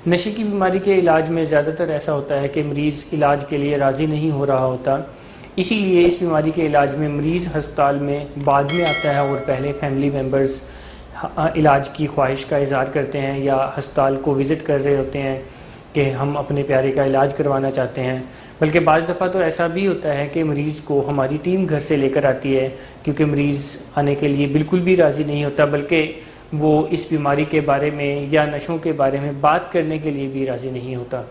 نشے کی بیماری کے علاج میں زیادہ تر ایسا ہوتا ہے کہ مریض علاج کے لیے راضی نہیں ہو رہا ہوتا، اسی لیے اس بیماری کے علاج میں مریض ہسپتال میں بعد میں آتا ہے اور پہلے فیملی ممبرز علاج کی خواہش کا اظہار کرتے ہیں یا ہسپتال کو وزٹ کر رہے ہوتے ہیں کہ ہم اپنے پیارے کا علاج کروانا چاہتے ہیں۔ بلکہ بعض دفعہ تو ایسا بھی ہوتا ہے کہ مریض کو ہماری ٹیم گھر سے لے کر آتی ہے، کیونکہ مریض آنے کے لیے بالکل بھی راضی نہیں ہوتا، بلکہ وہ اس بیماری کے بارے میں یا نشوں کے بارے میں بات کرنے کے لیے بھی راضی نہیں ہوتا۔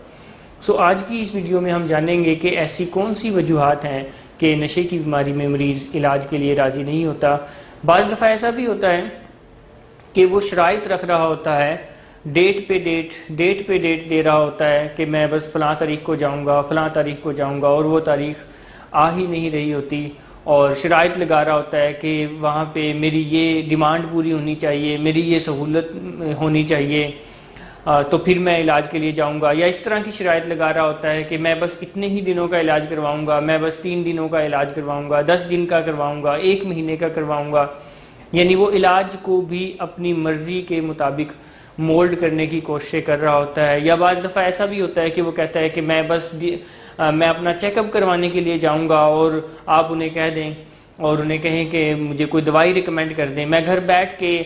آج کی اس ویڈیو میں ہم جانیں گے کہ ایسی کون سی وجوہات ہیں کہ نشے کی بیماری میں مریض علاج کے لیے راضی نہیں ہوتا۔ بعض دفعہ ایسا بھی ہوتا ہے کہ وہ شرائط رکھ رہا ہوتا ہے، ڈیٹ پہ ڈیٹ دے رہا ہوتا ہے کہ میں بس فلاں تاریخ کو جاؤں گا، فلاں تاریخ کو جاؤں گا، اور وہ تاریخ آ ہی نہیں رہی ہوتی، اور شرائط لگا رہا ہوتا ہے کہ وہاں پہ میری یہ ڈیمانڈ پوری ہونی چاہیے، میری یہ سہولت ہونی چاہیے، تو پھر میں علاج کے لیے جاؤں گا، یا اس طرح کی شرائط لگا رہا ہوتا ہے کہ میں بس اتنے ہی دنوں کا علاج کرواؤں گا، میں بس 3 دنوں کا علاج کرواؤں گا، 10 دن کا کرواؤں گا، 1 مہینے کا کرواؤں گا۔ یعنی وہ علاج کو بھی اپنی مرضی کے مطابق مولڈ کرنے کی کوششیں کر رہا ہوتا ہے۔ یا بعض دفعہ ایسا بھی ہوتا ہے کہ وہ کہتا ہے کہ میں اپنا چیک اپ کروانے کے لیے جاؤں گا، اور آپ انہیں کہہ دیں اور انہیں کہیں کہ مجھے کوئی دوائی ریکمینڈ کر دیں، میں گھر بیٹھ کے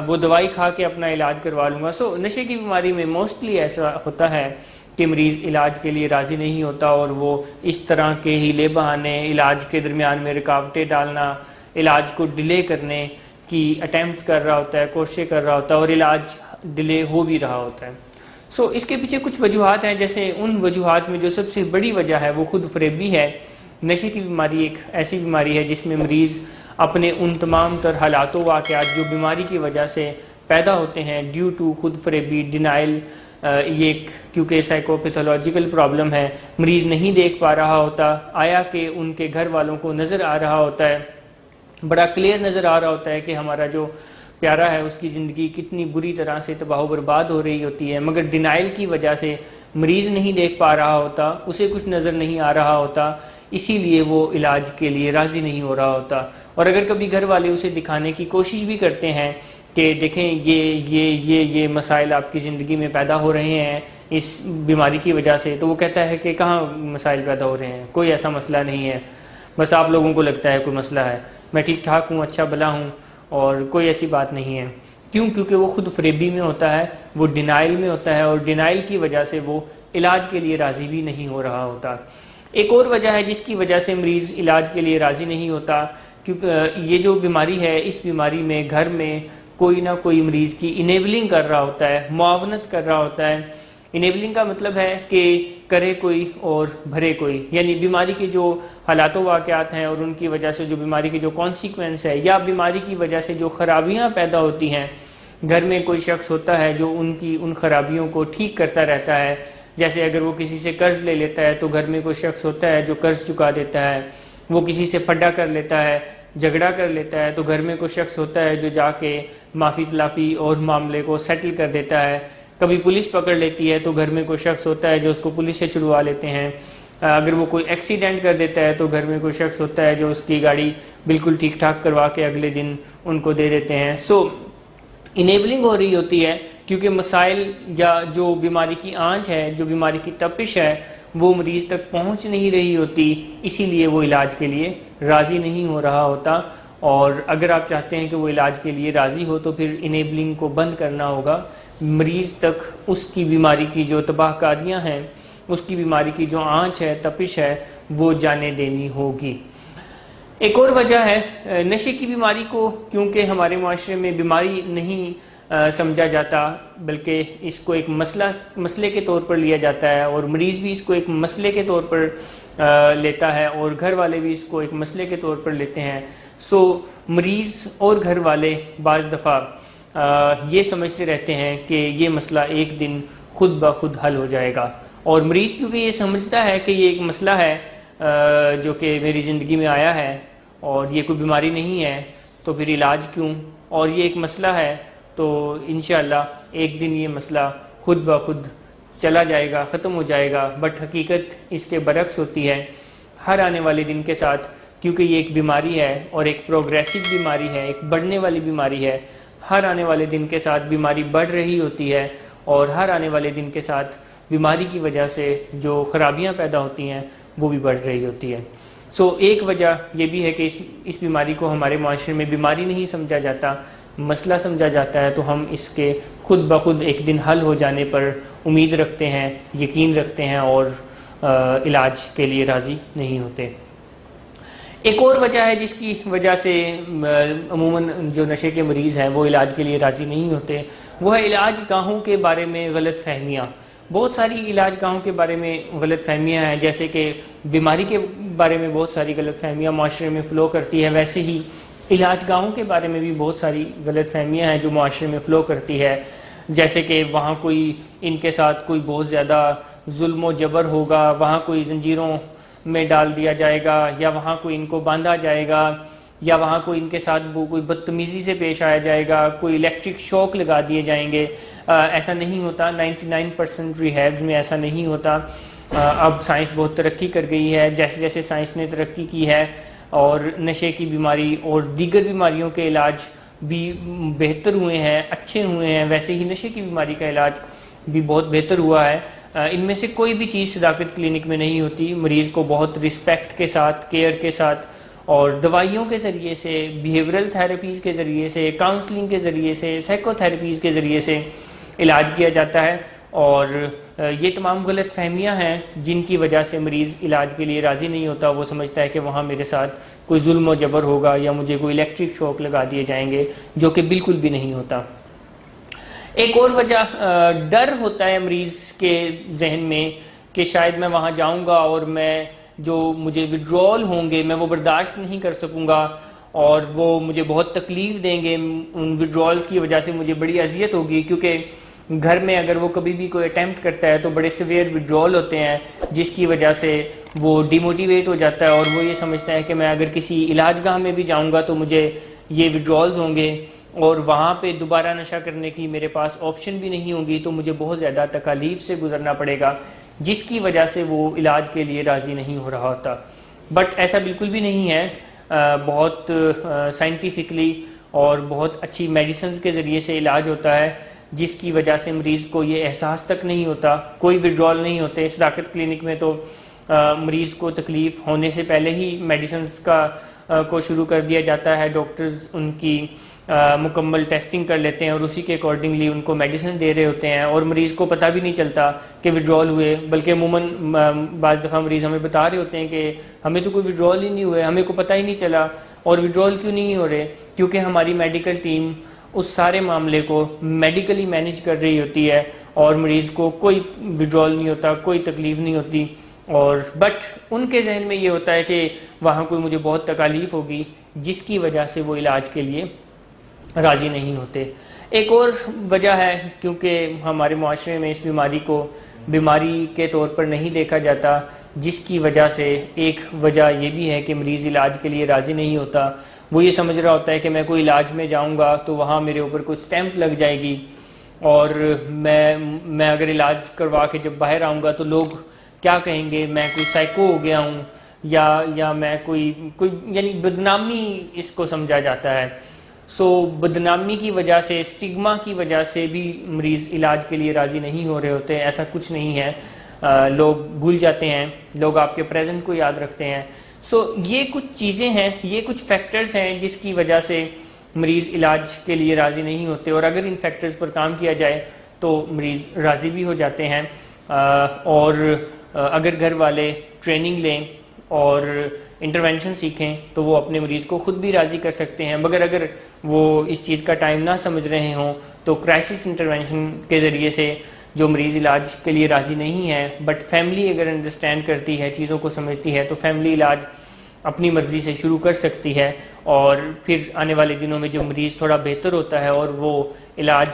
وہ دوائی کھا کے اپنا علاج کروا لوں گا۔ نشے کی بیماری میں موسٹلی ایسا ہوتا ہے کہ مریض علاج کے لیے راضی نہیں ہوتا، اور وہ اس طرح کے ہیلے بہانے، علاج کے درمیان میں رکاوٹیں ڈالنا، علاج کو ڈیلے کرنے کی اٹیمپٹس کر رہا ہوتا ہے، کوششیں کر رہا ہوتا ہے، اور علاج ڈیلے ہو بھی رہا ہوتا ہے۔ اس کے پیچھے کچھ وجوہات ہیں، جیسے ان وجوہات میں جو سب سے بڑی وجہ ہے وہ خود فریبی ہے۔ نشے کی بیماری ایک ایسی بیماری ہے جس میں مریض اپنے ان تمام تر حالات و واقعات جو بیماری کی وجہ سے پیدا ہوتے ہیں ڈیو ٹو خود فریبی، ڈینائل، یہ کیونکہ سائیکوپیتھولوجیکل پرابلم ہے، مریض نہیں دیکھ پا رہا ہوتا، آیا کہ ان کے گھر والوں کو نظر آ رہا ہوتا ہے، بڑا کلیئر نظر آ رہا ہوتا ہے کہ ہمارا جو پیارا ہے اس کی زندگی کتنی بری طرح سے تباہ و برباد ہو رہی ہوتی ہے، مگر ڈینائل کی وجہ سے مریض نہیں دیکھ پا رہا ہوتا، اسے کچھ نظر نہیں آ رہا ہوتا، اسی لیے وہ علاج کے لیے راضی نہیں ہو رہا ہوتا۔ اور اگر کبھی گھر والے اسے دکھانے کی کوشش بھی کرتے ہیں کہ دیکھیں یہ مسائل آپ کی زندگی میں پیدا ہو رہے ہیں اس بیماری کی وجہ سے، تو وہ کہتا ہے کہ کہاں مسائل پیدا ہو رہے ہیں، کوئی ایسا مسئلہ نہیں ہے، بس آپ لوگوں کو لگتا ہے کوئی مسئلہ ہے، میں ٹھیک ٹھاک ہوں، اچھا بھلا ہوں، اور کوئی ایسی بات نہیں ہے۔ کیونکہ وہ خود فریبی میں ہوتا ہے، وہ ڈینائل میں ہوتا ہے، اور ڈینائل کی وجہ سے وہ علاج کے لیے راضی بھی نہیں ہو رہا ہوتا۔ ایک اور وجہ ہے جس کی وجہ سے مریض علاج کے لیے راضی نہیں ہوتا، کیونکہ یہ جو بیماری ہے، اس بیماری میں گھر میں کوئی نہ کوئی مریض کی انیبلنگ کر رہا ہوتا ہے، معاونت کر رہا ہوتا ہے۔ انیبلنگ کا مطلب ہے کہ کرے کوئی اور بھرے کوئی، یعنی بیماری کے جو حالات و واقعات ہیں اور ان کی وجہ سے جو بیماری کے جو کانسیکوینس ہے، یا بیماری کی وجہ سے جو خرابیاں پیدا ہوتی ہیں، گھر میں کوئی شخص ہوتا ہے جو ان خرابیوں کو ٹھیک کرتا رہتا ہے۔ جیسے اگر وہ کسی سے قرض لے لیتا ہے تو گھر میں کوئی شخص ہوتا ہے جو قرض چکا دیتا ہے، وہ کسی سے پھڈا کر لیتا ہے، جھگڑا کر لیتا ہے، تو گھر میں کوئی شخص ہوتا ہے جو جا کے معافی تلافی اور معاملے کو سیٹل کر دیتا ہے۔ کبھی پولیس پکڑ لیتی ہے تو گھر میں کوئی شخص ہوتا ہے جو اس کو پولیس سے چھڑوا لیتے ہیں۔ اگر وہ کوئی ایکسیڈنٹ کر دیتا ہے تو گھر میں کوئی شخص ہوتا ہے جو اس کی گاڑی بالکل ٹھیک ٹھاک کروا کے اگلے دن ان کو دے دیتے ہیں۔ انیبلنگ ہو رہی ہوتی ہے، کیونکہ مسائل یا جو بیماری کی آنچ ہے، جو بیماری کی تپش ہے، وہ مریض تک پہنچ نہیں رہی ہوتی، اسی لیے وہ علاج کے لیے راضی نہیں ہو رہا ہوتا۔ اور اگر آپ چاہتے ہیں کہ وہ علاج کے لیے راضی ہو تو پھر انیبلنگ کو بند کرنا ہوگا، مریض تک اس کی بیماری کی جو تباہ کاریاں ہیں، اس کی بیماری کی جو آنچ ہے، تپش ہے، وہ جانے دینی ہوگی۔ ایک اور وجہ ہے نشے کی بیماری کو، کیونکہ ہمارے معاشرے میں بیماری نہیں سمجھا جاتا، بلکہ اس کو ایک مسئلے کے طور پر لیا جاتا ہے، اور مریض بھی اس کو ایک مسئلے کے طور پر لیتا ہے، اور گھر والے بھی اس کو ایک مسئلے کے طور پر لیتے ہیں۔ مریض اور گھر والے بعض دفعہ یہ سمجھتے رہتے ہیں کہ یہ مسئلہ ایک دن خود بخود حل ہو جائے گا، اور مریض کیونکہ یہ سمجھتا ہے کہ یہ ایک مسئلہ ہے جو کہ میری زندگی میں آیا ہے اور یہ کوئی بیماری نہیں ہے، تو پھر علاج کیوں، اور یہ ایک مسئلہ ہے تو انشاءاللہ ایک دن یہ مسئلہ خود بخود چلا جائے گا، ختم ہو جائے گا۔ بٹ حقیقت اس کے برعکس ہوتی ہے۔ ہر آنے والے دن کے ساتھ، کیونکہ یہ ایک بیماری ہے اور ایک پروگریسو بیماری ہے، ایک بڑھنے والی بیماری ہے، ہر آنے والے دن کے ساتھ بیماری بڑھ رہی ہوتی ہے، اور ہر آنے والے دن کے ساتھ بیماری کی وجہ سے جو خرابیاں پیدا ہوتی ہیں وہ بھی بڑھ رہی ہوتی ہے. ایک وجہ یہ بھی ہے کہ اس بیماری کو ہمارے معاشرے میں بیماری نہیں سمجھا جاتا، مسئلہ سمجھا جاتا ہے، تو ہم اس کے خود بخود ایک دن حل ہو جانے پر امید رکھتے ہیں، یقین رکھتے ہیں اور علاج کے لیے راضی نہیں ہوتے. ایک اور وجہ ہے جس کی وجہ سے عموماً جو نشے کے مریض ہیں وہ علاج کے لیے راضی نہیں ہوتے، وہ ہے علاج گاہوں کے بارے میں غلط فہمیاں. بہت ساری علاج گاہوں کے بارے میں غلط فہمیاں ہیں، جیسے کہ بیماری کے بارے میں بہت ساری غلط فہمیاں معاشرے میں فلو کرتی ہے، ویسے ہی علاج گاہوں کے بارے میں بھی بہت ساری غلط فہمیاں ہیں جو معاشرے میں فلو کرتی ہے، جیسے کہ وہاں کوئی ان کے ساتھ کوئی بہت زیادہ ظلم و جبر ہوگا، وہاں کوئی زنجیروں میں ڈال دیا جائے گا، یا وہاں کوئی ان کو باندھا جائے گا، یا وہاں کوئی ان کے ساتھ کوئی بدتمیزی سے پیش آیا جائے گا، کوئی الیکٹرک شوق لگا دیے جائیں گے. ایسا نہیں ہوتا. 99% ریہیبز میں ایسا نہیں ہوتا. اب سائنس بہت ترقی کر گئی ہے، جیسے جیسے سائنس نے ترقی کی ہے اور نشے کی بیماری اور دیگر بیماریوں کے علاج بھی بہتر ہوئے ہیں، اچھے ہوئے ہیں، ویسے ہی نشے کی بیماری کا علاج بھی بہت بہتر ہوا ہے. ان میں سے کوئی بھی چیز صداقت کلینک میں نہیں ہوتی. مریض کو بہت رسپیکٹ کے ساتھ، کیئر کے ساتھ اور دوائیوں کے ذریعے سے، بیہیورل تھراپیز کے ذریعے سے، کاؤنسلنگ کے ذریعے سے، سائیکو تھراپیز کے ذریعے سے علاج کیا جاتا ہے. اور یہ تمام غلط فہمیاں ہیں جن کی وجہ سے مریض علاج کے لیے راضی نہیں ہوتا. وہ سمجھتا ہے کہ وہاں میرے ساتھ کوئی ظلم و جبر ہوگا یا مجھے کوئی الیکٹرک شوق لگا دیے جائیں گے، جو کہ بالکل بھی نہیں ہوتا. ایک اور وجہ ڈر ہوتا ہے مریض کے ذہن میں کہ شاید میں وہاں جاؤں گا اور میں جو مجھے وڈرول ہوں گے میں وہ برداشت نہیں کر سکوں گا، اور وہ مجھے بہت تکلیف دیں گے. ان وڈرولز کی وجہ سے مجھے بڑی اذیت ہوگی، کیونکہ گھر میں اگر وہ کبھی بھی کوئی اٹیمپٹ کرتا ہے تو بڑے سیویئر وڈرول ہوتے ہیں، جس کی وجہ سے وہ ڈی موٹیویٹ ہو جاتا ہے اور وہ یہ سمجھتا ہے کہ میں اگر کسی علاج گاہ میں بھی جاؤں گا تو مجھے یہ وڈرولز ہوں گے اور وہاں پہ دوبارہ نشہ کرنے کی میرے پاس آپشن بھی نہیں ہوگی، تو مجھے بہت زیادہ تکالیف سے گزرنا پڑے گا، جس کی وجہ سے وہ علاج کے لیے راضی نہیں ہو رہا ہوتا. بٹ ایسا بالکل بھی نہیں ہے. بہت سائنٹیفکلی اور بہت اچھی میڈیسنز کے ذریعے سے علاج ہوتا ہے، جس کی وجہ سے مریض کو یہ احساس تک نہیں ہوتا، کوئی وڈرول نہیں ہوتے. صداقت کلینک میں تو مریض کو تکلیف ہونے سے پہلے ہی میڈیسنز کو شروع کر دیا جاتا ہے. ڈاکٹرز ان کی مکمل ٹیسٹنگ کر لیتے ہیں اور اسی کے اکارڈنگلی ان کو میڈیسن دے رہے ہوتے ہیں، اور مریض کو پتہ بھی نہیں چلتا کہ وڈرول ہوئے. بلکہ عموماً بعض دفعہ مریض ہمیں بتا رہے ہوتے ہیں کہ ہمیں تو کوئی وڈرول ہی نہیں ہوئے، ہمیں کو پتہ ہی نہیں چلا. اور وڈرول کیوں نہیں ہو رہے؟ کیونکہ ہماری میڈیکل ٹیم اس سارے معاملے کو میڈیکلی مینیج کر رہی ہوتی ہے اور مریض کو کوئی وڈرول نہیں ہوتا، کوئی تکلیف نہیں ہوتی. اور بٹ ان کے ذہن میں یہ ہوتا ہے کہ وہاں کوئی مجھے بہت تکالیف ہوگی، جس کی وجہ سے وہ علاج کے لیے راضی نہیں ہوتے. ایک اور وجہ ہے کیونکہ ہمارے معاشرے میں اس بیماری کو بیماری کے طور پر نہیں دیکھا جاتا، جس کی وجہ سے ایک وجہ یہ بھی ہے کہ مریض علاج کے لیے راضی نہیں ہوتا. وہ یہ سمجھ رہا ہوتا ہے کہ میں کوئی علاج میں جاؤں گا تو وہاں میرے اوپر کوئی سٹیمپ لگ جائے گی، اور میں اگر علاج کروا کے جب باہر آؤں گا تو لوگ کیا کہیں گے، میں کوئی سائیکو ہو گیا ہوں یا میں کوئی یعنی بدنامی اس کو سمجھا جاتا ہے. بدنامی کی وجہ سے، اسٹگما کی وجہ سے بھی مریض علاج کے لیے راضی نہیں ہو رہے ہوتے. ایسا کچھ نہیں ہے. لوگ بھول جاتے ہیں، لوگ آپ کے پریزنٹ کو یاد رکھتے ہیں. یہ کچھ چیزیں ہیں، یہ کچھ فیکٹرز ہیں جس کی وجہ سے مریض علاج کے لیے راضی نہیں ہوتے، اور اگر ان فیکٹرز پر کام کیا جائے تو مریض راضی بھی ہو جاتے ہیں. اور اگر گھر والے ٹریننگ لیں اور انٹرونشن سیکھیں تو وہ اپنے مریض کو خود بھی راضی کر سکتے ہیں. مگر اگر وہ اس چیز کا ٹائم نہ سمجھ رہے ہوں تو کرائسس انٹرونشن کے ذریعے سے جو مریض علاج کے لیے راضی نہیں ہے بٹ فیملی اگر انڈرسٹینڈ کرتی ہے، چیزوں کو سمجھتی ہے، تو فیملی علاج اپنی مرضی سے شروع کر سکتی ہے. اور پھر آنے والے دنوں میں جو مریض تھوڑا بہتر ہوتا ہے اور وہ علاج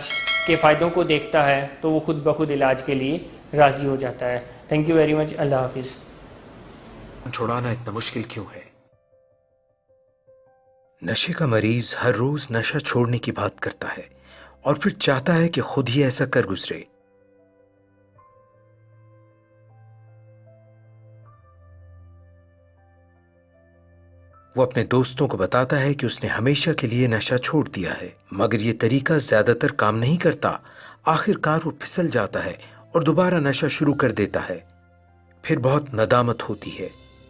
کے فائدوں کو دیکھتا ہے تو وہ خود بخود علاج کے لیے راضی ہو جاتا ہے. Thank you very much. اللہ حافظ. چھڑانا اتنا مشکل کیوں ہے؟ نشے کا مریض ہر روز نشہ چھوڑنے کی بات کرتا ہے اور پھر چاہتا ہے کہ خود ہی ایسا کر گزرے. وہ اپنے دوستوں کو بتاتا ہے کہ اس نے ہمیشہ کے لیے نشہ چھوڑ دیا ہے، مگر یہ طریقہ زیادہ تر کام نہیں کرتا. آخر کار وہ پھسل جاتا ہے اور دوبارہ نشہ شروع کر دیتا ہے۔ پھر بہت ندامت ہوتی ہے۔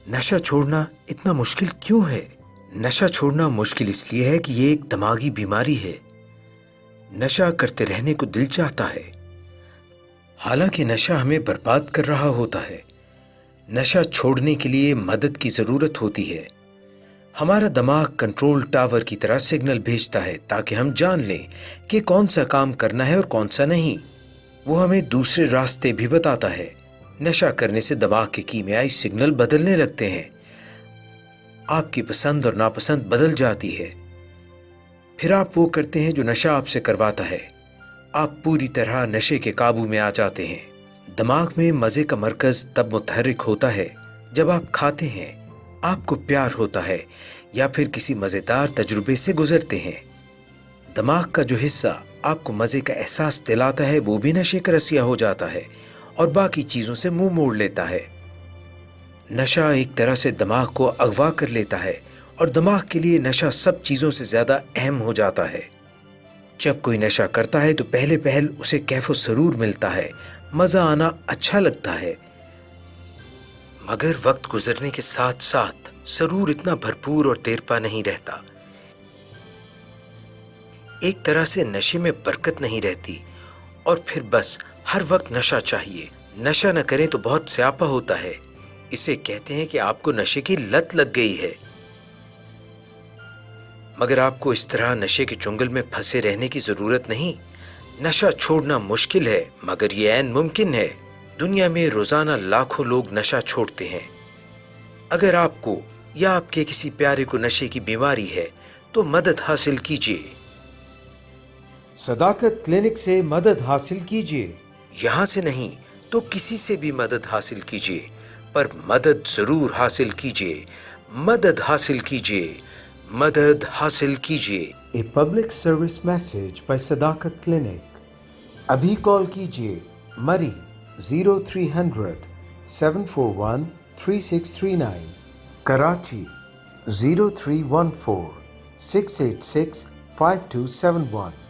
نشہ چھوڑنا اتنا مشکل کیوں ہے؟ نشہ چھوڑنا مشکل اس لیے ہے کہ یہ ایک دماغی بیماری ہے۔ نشہ کرتے رہنے کو دل چاہتا ہے، حالانکہ نشہ ہمیں برباد کر رہا ہوتا ہے۔ نشہ چھوڑنے کے لیے مدد کی ضرورت ہوتی ہے۔ ہمارا دماغ کنٹرول ٹاور کی طرح سگنل بھیجتا ہے تاکہ ہم جان لیں کہ کون سا کام کرنا ہے اور کون سا نہیں۔ وہ ہمیں دوسرے راستے بھی بتاتا ہے۔ نشہ کرنے سے دماغ کے کیمیائی سگنل بدلنے لگتے ہیں۔ آپ کی پسند اور ناپسند بدل جاتی ہے۔ پھر آپ وہ کرتے ہیں جو نشہ آپ سے کرواتا ہے۔ آپ پوری طرح نشے کے قابو میں آ جاتے ہیں۔ دماغ میں مزے کا مرکز تب متحرک ہوتا ہے جب آپ کھاتے ہیں، آپ کو پیار ہوتا ہے یا پھر کسی مزیدار تجربے سے گزرتے ہیں۔ دماغ کا جو حصہ آپ کو مزے کا احساس دلاتا ہے وہ بھی نشے کا رسیا ہو جاتا ہے اور باقی چیزوں سے منہ موڑ لیتا ہے۔ نشہ ایک طرح سے دماغ کو اغوا کر لیتا ہے اور دماغ کے لیے نشہ سب چیزوں سے زیادہ اہم ہو جاتا ہے۔ جب کوئی نشہ کرتا ہے تو پہلے پہل اسے کیف و سرور ملتا ہے، مزہ آنا اچھا لگتا ہے، مگر وقت گزرنے کے ساتھ ساتھ سرور اتنا بھرپور اور دیر پا نہیں رہتا۔ ایک طرح سے نشے میں برکت نہیں رہتی اور پھر بس ہر وقت نشہ چاہیے۔ نشہ نہ کریں تو بہت سیاپا ہوتا ہے۔ اسے کہتے ہیں کہ آپ کو نشے کی لت لگ گئی ہے۔ مگر آپ کو اس طرح نشے کے چنگل میں پھنسے رہنے کی ضرورت نہیں۔ نشہ چھوڑنا مشکل ہے مگر یہ عین ممکن ہے۔ دنیا میں روزانہ لاکھوں لوگ نشہ چھوڑتے ہیں۔ اگر آپ کو یا آپ کے کسی پیارے کو نشے کی بیماری ہے تو مدد حاصل کیجیے۔ صداقت کلینک سے مدد حاصل کیجیے۔ یہاں سے نہیں تو کسی سے بھی مدد حاصل کیجیے، پر مدد ضرور حاصل کیجیے۔ مدد حاصل کیجیے، مدد حاصل کیجیے۔ A public service message by صداقت کلینک۔ ابھی کال کیجیے مری 0300 741 3639، کراچی 0314 686 5271۔